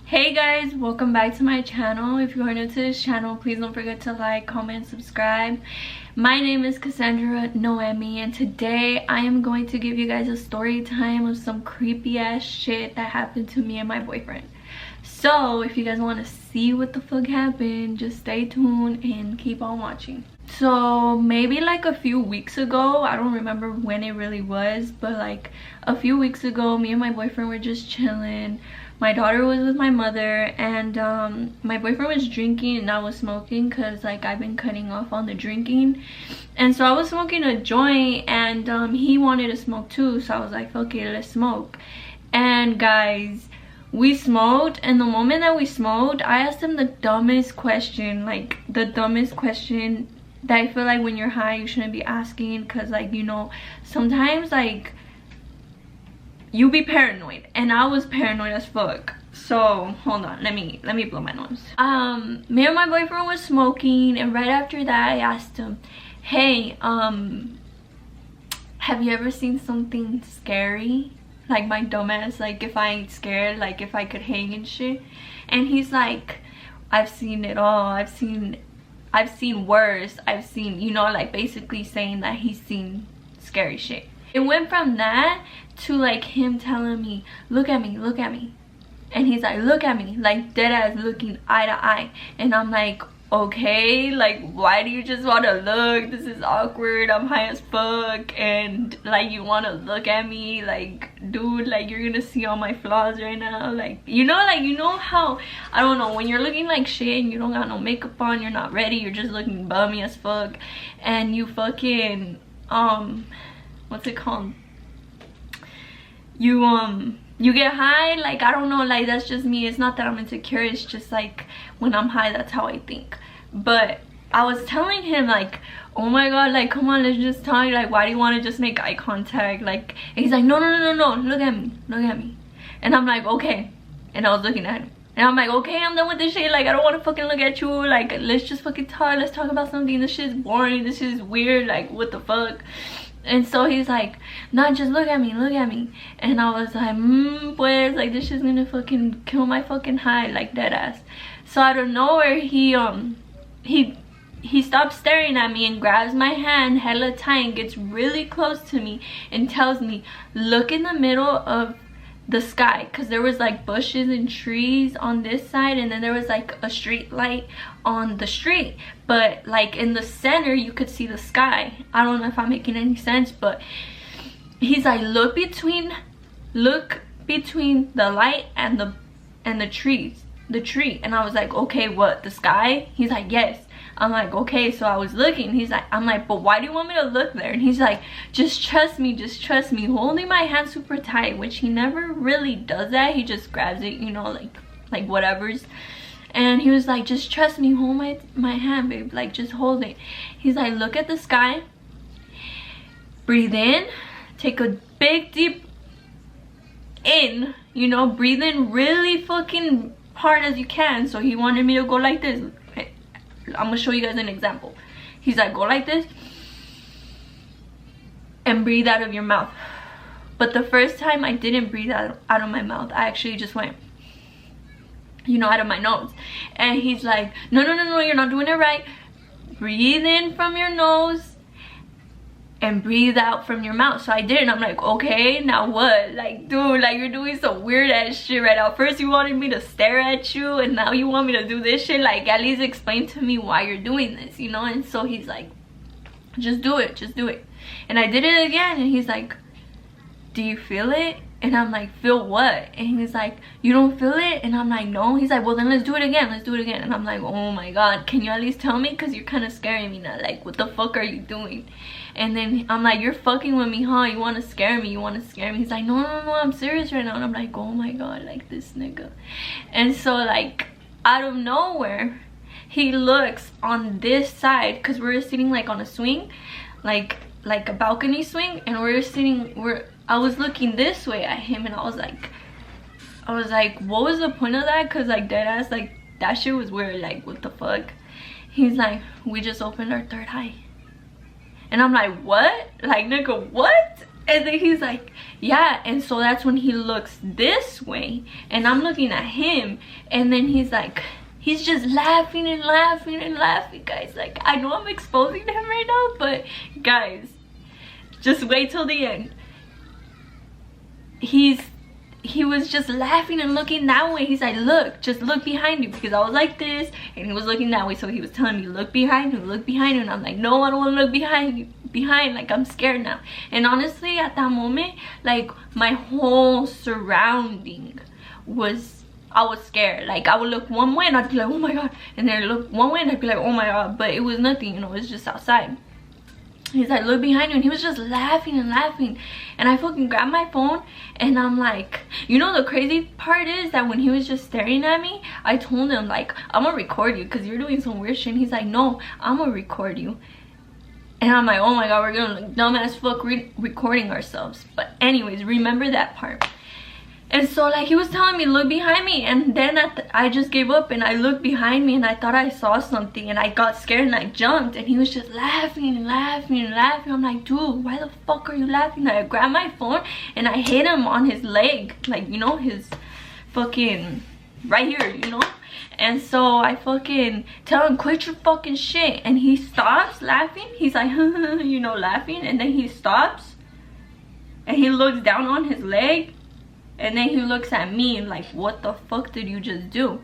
Hey guys, welcome back to my channel. If you are new to this channel, please don't forget to like, comment, subscribe. My name is Cassandra Noemi, and today I am going to give you guys a story time of some creepy ass shit that happened to me and my boyfriend. So if you guys want to see what the fuck happened, just stay tuned and keep on watching. So maybe like a few weeks ago, I don't remember when it really was, but like a few weeks ago, me and my boyfriend were just chilling. My daughter was with my mother, and my boyfriend was drinking and I was smoking because like I've been cutting off on the drinking. And so I was smoking a joint, and he wanted to smoke too, so I was like, okay, let's smoke. And guys, we smoked, and the moment that we smoked, I asked him the dumbest question, like the dumbest question that I feel like when you're high you shouldn't be asking, because like, you know, sometimes like you be paranoid, and I was paranoid as fuck. So hold on, let me blow my nose. Me and my boyfriend was smoking, and right after that I asked him, hey, have you ever seen something scary? Like my dumbass, like if I ain't scared, like if I could hang and shit. And he's like, I've seen it all. I've seen worse. I've seen, you know, like basically saying that he's seen scary shit. It went from that to like him telling me, look at me, look at me. And he's like, look at me, like dead ass looking eye to eye. And I'm like, okay, like why do you just want to look? This is awkward. I'm high as fuck, and like you want to look at me, like dude, like you're gonna see all my flaws right now. Like you know how, I don't know, when you're looking like shit and you don't got no makeup on, you're not ready, you're just looking bummy as fuck, and you fucking what's it called, you get high. Like I don't know, like that's just me. It's not that I'm insecure, it's just like when I'm high, that's how I think. But I was telling him like, oh my god, like come on, let's just talk, like why do you want to just make eye contact? Like, and he's like, no, look at me, look at me. And I'm like, okay. And I was looking at him, and I'm like, okay, I'm done with this shit, like I don't want to fucking look at you, like let's just fucking talk, let's talk about something. This shit's boring, this shit is weird, like what the fuck. And so he's like, nah, just look at me, look at me. And I was like, pues, like this shit's gonna fucking kill my fucking high, like dead ass. So out of nowhere, he stops staring at me and grabs my hand hella tight and gets really close to me and tells me, look in the middle of the sky, because there was like bushes and trees on this side, and then there was like a street light on the street, but like in the center you could see the sky. I don't know if I'm making any sense, but he's like, look between the light and the trees, the tree. And I was like, okay, what, the sky? He's like, yes. I'm like, okay. So I was looking. He's like, I'm like, but why do you want me to look there? And he's like, just trust me, holding my hand super tight, which he never really does that. He just grabs it, you know, like whatever's. And he was like, just trust me, hold my hand, babe, like just hold it. He's like, look at the sky, breathe in, take a big deep in, you know, breathe in really fucking hard as you can. So he wanted me to go like this. Okay, I'm gonna show you guys an example. He's like, go like this and breathe out of your mouth. But the first time I didn't breathe out of my mouth, I actually just went, you know, out of my nose. And he's like, no, you're not doing it right. Breathe in from your nose and breathe out from your mouth. So I did it, and I'm like, okay, now what? Like, dude, like you're doing some weird ass shit right now. First you wanted me to stare at you, and now you want me to do this shit. Like, at least explain to me why you're doing this, you know? And so he's like, just do it. And I did it again, and he's like, do you feel it? And I'm like, feel what? And he's like, you don't feel it? And I'm like, no. He's like, well then let's do it again, And I'm like, oh my god, can you at least tell me? Because you're kind of scaring me now. Like, what the fuck are you doing? And then I'm like, you're fucking with me, huh? You want to scare me, He's like, no, I'm serious right now. And I'm like, oh my god, like this nigga. And so like out of nowhere, he looks on this side, because we're sitting like on a swing, like a balcony swing, and I was looking this way at him, and I was like, what was the point of that? Because like dead ass, like that shit was weird, like what the fuck. He's like, we just opened our third eye. And I'm like, what? Like, nigga, what? And then he's like, yeah. And so that's when he looks this way and I'm looking at him, and then he's like, he's just laughing and laughing and laughing, guys. Like, I know I'm exposing him right now, but guys, just wait till the end. He was just laughing and looking that way. He's like, look, just look behind you, because I was like this and he was looking that way. So he was telling me, look behind you, look behind you. And I'm like, no, I don't want to look behind, like I'm scared now. And honestly, at that moment, like my whole surrounding was, I was scared. Like I would look one way and I'd be like, oh my god, and then I'd look one way and I'd be like, oh my god. But it was nothing, you know, it's just outside. He's like, look behind you, and he was just laughing and laughing. And I fucking grabbed my phone and I'm like, you know, the crazy part is that when he was just staring at me, I told him like, I'm gonna record you because you're doing some weird shit. And he's like, no, I'm gonna record you. And I'm like, oh my god, we're gonna look dumb as fuck recording ourselves. But anyways, remember that part. And so like he was telling me, look behind me, and then I just gave up and I looked behind me and I thought I saw something and I got scared and I jumped, and he was just laughing and laughing and laughing. I'm like, dude, why the fuck are you laughing? And I grabbed my phone and I hit him on his leg, like, you know, his fucking right here, you know. And so I fucking tell him, quit your fucking shit, and he stops laughing. He's like, you know, laughing, and then he stops and he looks down on his leg. And then he looks at me and like, what the fuck did you just do?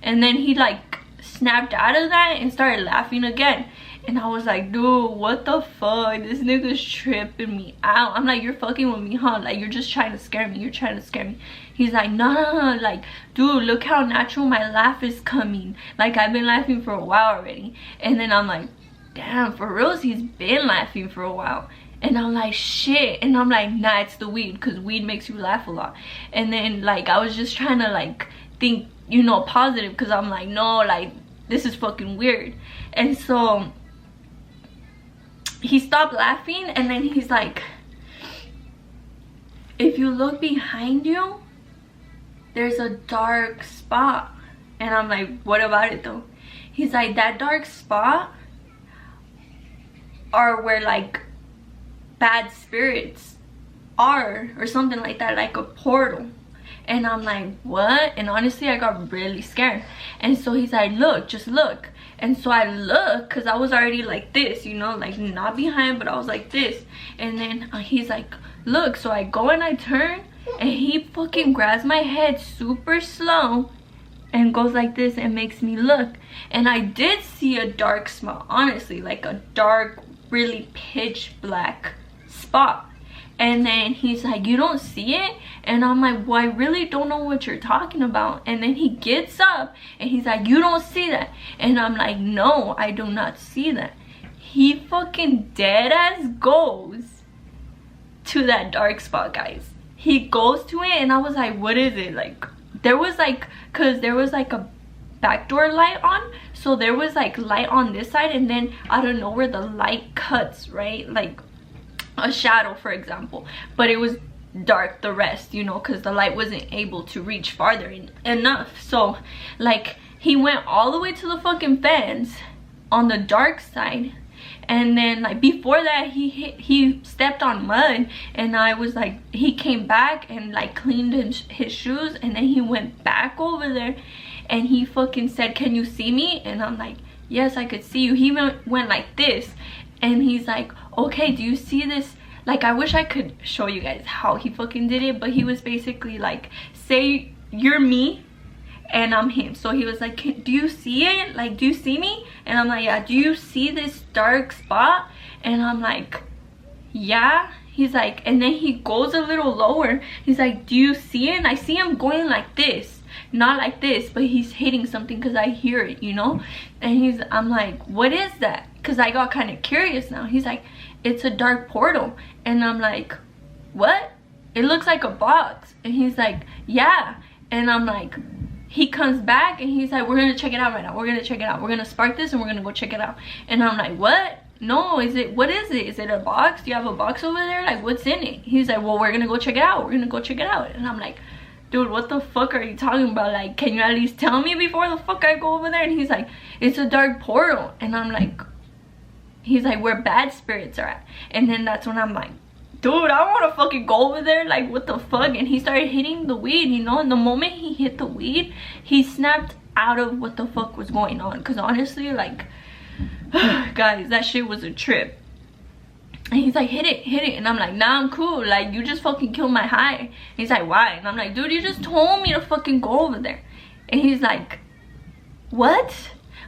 And then he like snapped out of that and started laughing again. And I was like, dude, what the fuck? This nigga's tripping me out. I'm like, you're fucking with me, huh? Like, you're just trying to scare me. You're trying to scare me. He's like, no. Like, dude, look how natural my laugh is coming. Like, I've been laughing for a while already. And then I'm like, damn, for real, he's been laughing for a while. And I'm like, shit. And I'm like, nah, it's the weed, because weed makes you laugh a lot. And then like I was just trying to like think, you know, positive, because I'm like, no, like this is fucking weird. And so he stopped laughing, and then he's like, if you look behind you, there's a dark spot. And I'm like, what about it though? He's like, that dark spot are where like bad spirits are, or something like that, like a portal. And I'm like, what? And honestly, I got really scared. And so he's like, look, just look. And so I look, because I was already like this, you know, like not behind, but I was like this. And then he's like, look. So I go and I turn, and he fucking grabs my head super slow and goes like this and makes me look. And I did see a dark spot, honestly, like a dark, really pitch black spot. And then he's like, you don't see it? And I'm like, well, I really don't know what you're talking about. And then he gets up and he's like, you don't see that? And I'm like, no, I do not see that. He fucking dead ass goes to that dark spot, guys. He goes to it, and I was like, what is it? Like, there was like, because there was like a backdoor light on, so there was like light on this side, and then I don't know where the light cuts, right? Like a shadow, for example, but it was dark the rest, you know, because the light wasn't able to reach farther enough. So like he went all the way to the fucking fence on the dark side, and then like before that he stepped on mud, and I was like, he came back and like cleaned his shoes, and then he went back over there and he fucking said, can you see me? And I'm like, yes, I could see you. He went like this, and he's like, okay, do you see this? Like, I wish I could show you guys how he fucking did it, but he was basically like, say you're me and I'm him. So he was like, do you see it? Like, do you see me? And I'm like, yeah. Do you see this dark spot? And I'm like, yeah. He's like, and then he goes a little lower. He's like, do you see it? And I see him going like this, not like this, but he's hitting something because I hear it, you know. And I'm like, what is that? Because I got kind of curious now. He's like, it's a dark portal. And I'm like, what? It looks like a box. And he's like, yeah. And I'm like, he comes back and he's like, we're gonna check it out right now. We're gonna check it out. We're gonna spark this and we're gonna go check it out. And I'm like, what? No, what is it? Is it a box? Do you have a box over there? Like, what's in it? He's like, well, we're gonna go check it out. We're gonna go check it out. And I'm like, dude, what the fuck are you talking about? Like, can you at least tell me before the fuck I go over there? And he's like, it's a dark portal. And I'm like, he's like, where bad spirits are at. And then that's when I'm like, dude, I want to fucking go over there, like what the fuck. And he started hitting the weed, you know. And the moment he hit the weed, he snapped out of what the fuck was going on. Because honestly, like, guys, that shit was a trip. And he's like, hit it. And I'm like, nah, I'm cool. Like, you just fucking killed my high. And he's like, why? And I'm like, dude, you just told me to fucking go over there. And he's like, what?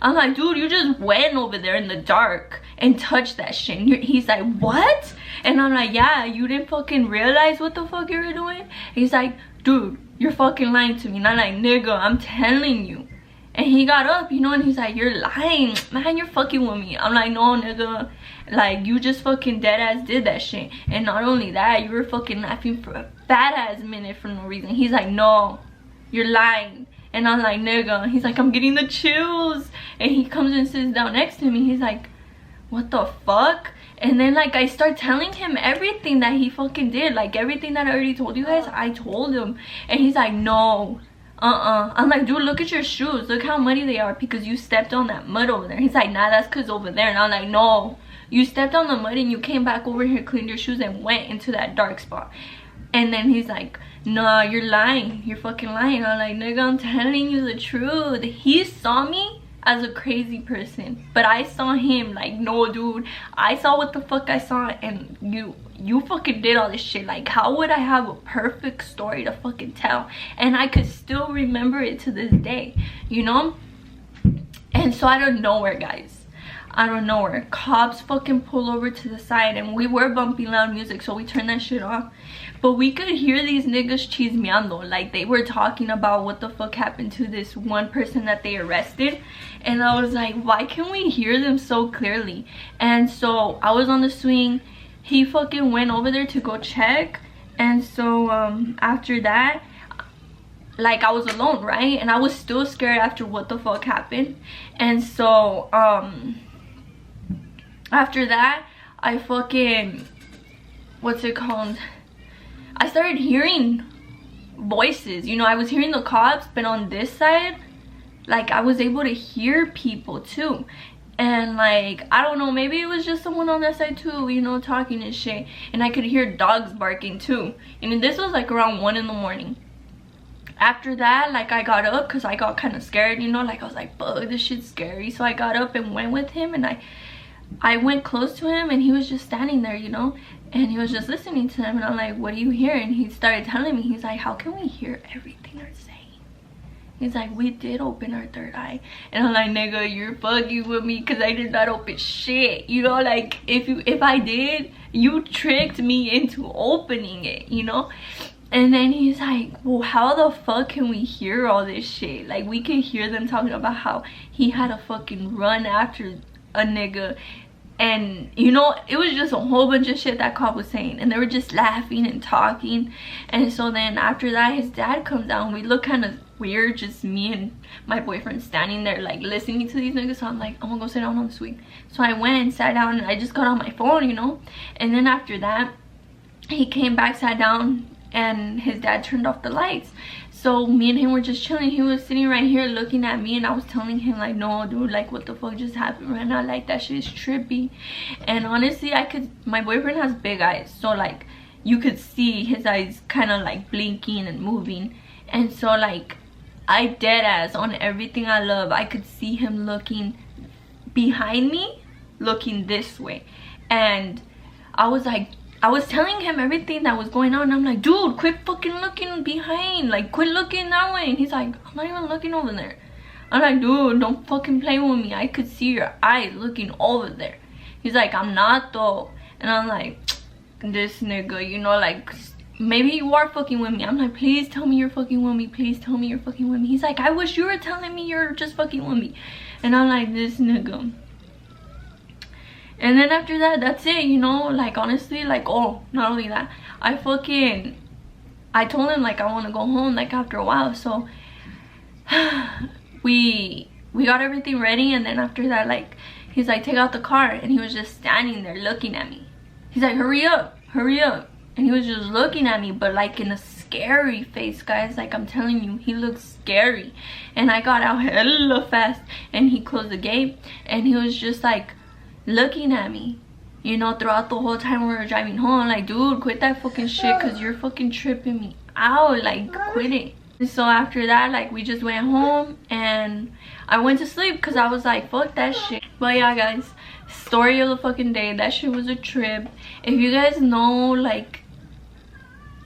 I'm like, dude, you just went over there in the dark and touched that shit. And he's like, what? And I'm like, yeah, you didn't fucking realize what the fuck you were doing? And he's like, dude, you're fucking lying to me. And I'm like, nigga, I'm telling you. And he got up, you know, and he's like, you're lying, man, you're fucking with me. I'm like, no, nigga, like, you just fucking dead ass did that shit. And not only that, you were fucking laughing for a fat ass minute for no reason. He's like, no, you're lying. And I'm like, nigga. He's like, I'm getting the chills. And he comes and sits down next to me. He's like, what the fuck? And then, like, I start telling him everything that he fucking did. Like, everything that I already told you guys, I told him. And he's like, no. I'm like, dude, look at your shoes. Look how muddy they are because you stepped on that mud over there. He's like, nah, that's because over there. And I'm like, no. You stepped on the mud and you came back over here, cleaned your shoes, and went into that dark spot. And then he's like, nah, you're lying. You're fucking lying. I'm like, nigga, I'm telling you the truth. He saw me as a crazy person, but I saw him like, no, dude, I saw what the fuck I saw, and you fucking did all this shit. Like, how would I have a perfect story to fucking tell and I could still remember it to this day, you know? And so out of nowhere, guys, out of nowhere, cops fucking pull over to the side, and we were bumping loud music, so we turned that shit off. But we could hear these niggas chismeando, like they were talking about what the fuck happened to this one person that they arrested. And I was like, why can we hear them so clearly? And so I was on the swing. He fucking went over there to go check. And so after that, like, I was alone, right? And I was still scared after what the fuck happened. And so after that, I fucking, what's it called? I started hearing voices, you know. I was hearing the cops, but on this side, like, I was able to hear people too. And like, I don't know, maybe it was just someone on that side too, you know, talking and shit. And I could hear dogs barking too. And this was like around 1 in the morning. After that, like, I got up because I got kind of scared, you know, like, I was like, fuck, this shit's scary. So I got up and went with him, and I went close to him, and he was just standing there, you know, and he was just listening to them. And I'm like, what do you hear? And he started telling me, he's like, how can we hear everything they're saying? He's like, we did open our third eye. And I'm like, nigga, you're fucking with me because I did not open shit, you know. Like, if I did, you tricked me into opening it, you know. And then he's like, well, how the fuck can we hear all this shit? Like, we can hear them talking about how he had to fucking run after a nigga. And, you know, it was just a whole bunch of shit that cop was saying. And they were just laughing and talking. And so then after that, his dad comes down. We look kind of weird, just me and my boyfriend standing there, like, listening to these niggas. So I'm like, I'm gonna go sit down on the swing. So I went and sat down, and I just got on my phone, you know. And then after that, he came back, sat down, and his dad turned off the lights. So me and him were just chilling. He was sitting right here looking at me, and I was telling him, like, no, dude, like, what the fuck just happened right now? Like, that shit is trippy. And honestly, my boyfriend has big eyes, so like, you could see his eyes kind of like blinking and moving. And so like, I dead ass on everything I love, I could see him looking behind me, looking this way. And I was like, I was telling him everything that was going on. I'm like, dude, quit fucking looking behind. Like, quit looking that way. And he's like, I'm not even looking over there. I'm like, dude, don't fucking play with me. I could see your eyes looking over there. He's like, I'm not though. And I'm like, this nigga, you know, like, maybe you are fucking with me. I'm like, please tell me you're fucking with me. Please tell me you're fucking with me. He's like, I wish you were telling me you're just fucking with me. And I'm like, this nigga. And then after that, that's it, you know. Like, honestly, like, oh, not only that, I told him, like, I want to go home, like, after a while. So we got everything ready. And then after that, like, he's like, take out the car. And he was just standing there looking at me. He's like, hurry up, hurry up. And he was just looking at me, but like in a scary face, guys. Like, I'm telling you, he looked scary. And I got out hella fast, and he closed the gate, and he was just like looking at me. you know, throughout the whole time we were driving home. Like, dude, quit that fucking shit, because you're fucking tripping me out. Like, quit it. And so after that, like, we just went home and I went to sleep because I was like, fuck that shit. But yeah, guys, story of the fucking day. That shit was a trip. If you guys know, like,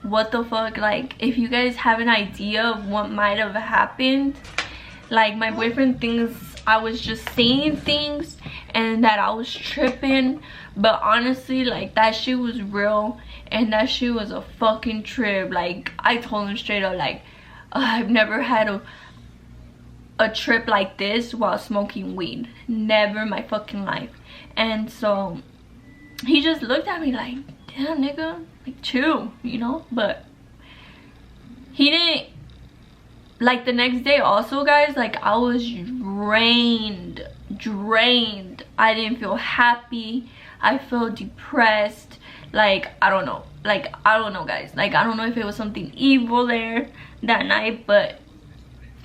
what the fuck, like, if you guys have an idea of what might have happened, like, my boyfriend thinks I was just saying things and that I was tripping, but honestly, like, that shit was real and that shit was a fucking trip. Like, I told him straight up, like, I've never had a trip like this while smoking weed. Never in my fucking life. And so he just looked at me like, damn, nigga, like, chill, you know. But he didn't, like, the next day also, guys, like, I was drained. I didn't feel happy. I felt depressed. Like, I don't know, guys. Like, I don't know if it was something evil there that night, but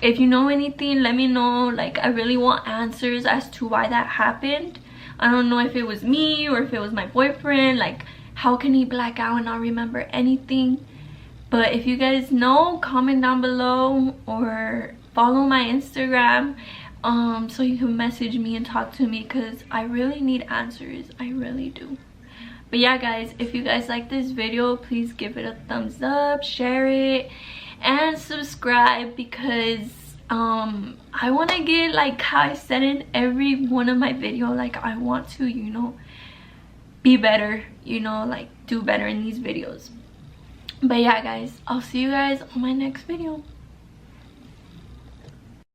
if you know anything, let me know. Like, I really want answers as to why that happened. I don't know if it was me or if it was my boyfriend. Like, how can he black out and not remember anything? But if you guys know, comment down below or follow my Instagram, so you can message me and talk to me, because I really need answers. I really do. But yeah, guys, if you guys like this video, please give it a thumbs up, share it, and subscribe, because I want to get, like how I said in every one of my videos, like, I want to, you know, be better, you know, like, do better in these videos. But yeah, guys, I'll see you guys on my next video.